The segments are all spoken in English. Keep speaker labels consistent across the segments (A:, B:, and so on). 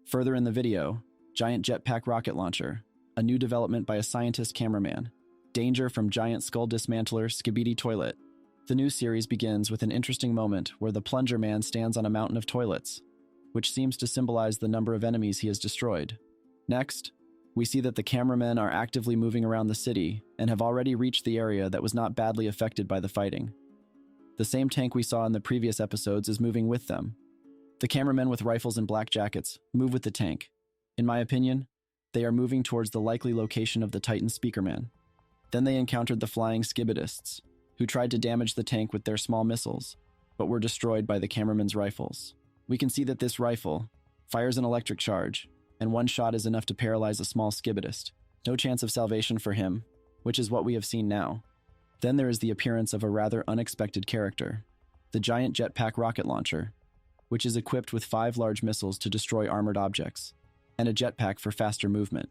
A: Further in the video, giant jetpack rocket launcher, a new development by a scientist cameraman. Danger from giant skull dismantler skibidi toilet. The new series begins with an interesting moment where the plunger man stands on a mountain of toilets, which seems to symbolize the number of enemies he has destroyed. Next, we see that the cameramen are actively moving around the city and have already reached the area that was not badly affected by the fighting. The same tank we saw in the previous episodes is moving with them. The cameramen with rifles and black jackets move with the tank. In my opinion, they are moving towards the likely location of the Titan speakerman. Then they encountered the flying skibidists, who tried to damage the tank with their small missiles, but were destroyed by the cameraman's rifles. We can see that this rifle fires an electric charge, and one shot is enough to paralyze a small skibidist. No chance of salvation for him, which is what we have seen now. Then there is the appearance of a rather unexpected character, the giant jetpack rocket launcher, which is equipped with 5 large missiles to destroy armored objects, and a jetpack for faster movement.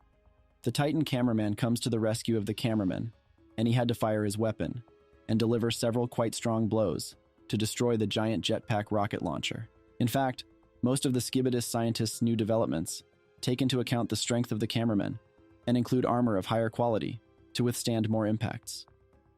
A: The Titan cameraman comes to the rescue of the cameraman, and he had to fire his weapon and deliver several quite strong blows to destroy the giant jetpack rocket launcher. In fact, most of the skibidist scientists' new developments take into account the strength of the cameraman and include armor of higher quality to withstand more impacts.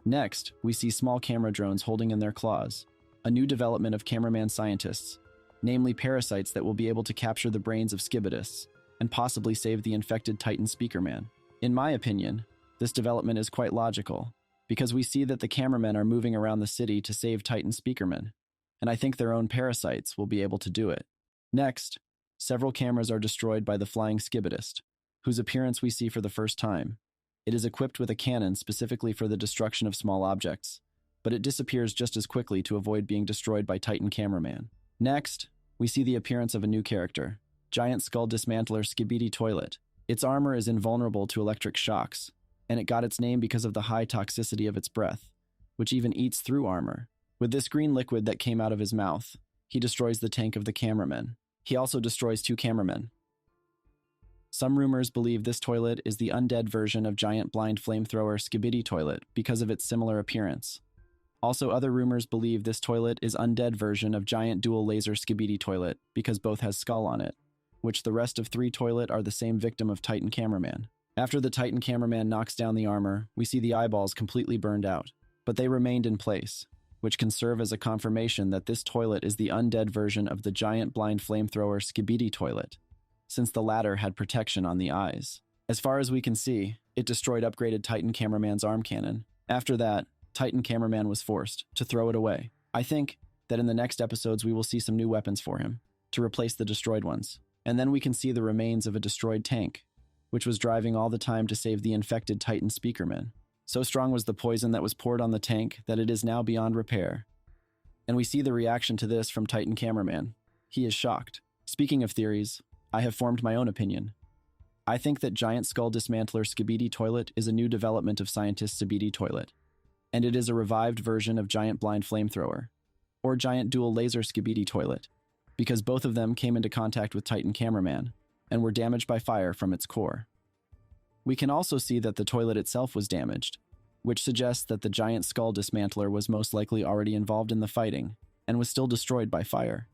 A: Next, we see small camera drones holding in their claws a new development of cameraman scientists, namely parasites that will be able to capture the brains of skibidists and possibly save the infected Titan speakerman. In my opinion, this development is quite logical, because we see that the cameramen are moving around the city to save Titan speakermen, and I think their own parasites will be able to do it. Next, several cameras are destroyed by the flying skibidist, whose appearance we see for the first time. It is equipped with a cannon specifically for the destruction of small objects, but it disappears just as quickly to avoid being destroyed by Titan cameraman. Next, we see the appearance of a new character, giant skull dismantler skibidi toilet. Its armor is invulnerable to electric shocks, and it got its name because of the high toxicity of its breath, which even eats through armor. With this green liquid that came out of his mouth, he destroys the tank of the cameraman. He also destroys 2 cameramen. Some rumors believe this toilet is the undead version of giant blind flamethrower skibidi toilet because of its similar appearance. Also, other rumors believe this toilet is undead version of giant dual laser skibidi toilet because both has skull on it, which the rest of 3 toilet are the same victim of Titan cameraman. After the Titan cameraman knocks down the armor, we see the eyeballs completely burned out, but they remained in place, which can serve as a confirmation that this toilet is the undead version of the giant blind flamethrower skibidi toilet, since the latter had protection on the eyes. As far as we can see, it destroyed upgraded Titan cameraman's arm cannon. After that, Titan cameraman was forced to throw it away. I think that in the next episodes we will see some new weapons for him to replace the destroyed ones. And then we can see the remains of a destroyed tank, which was driving all the time to save the infected Titan speakerman. So strong was the poison that was poured on the tank that it is now beyond repair. And we see the reaction to this from Titan cameraman. He is shocked. Speaking of theories, I have formed my own opinion. I think that giant skull dismantler skibidi toilet is a new development of scientist skibidi toilet, and it is a revived version of giant blind flamethrower, or giant dual laser skibidi toilet, because both of them came into contact with Titan cameraman and were damaged by fire from its core. We can also see that the toilet itself was damaged, which suggests that the giant skull dismantler was most likely already involved in the fighting and was still destroyed by fire.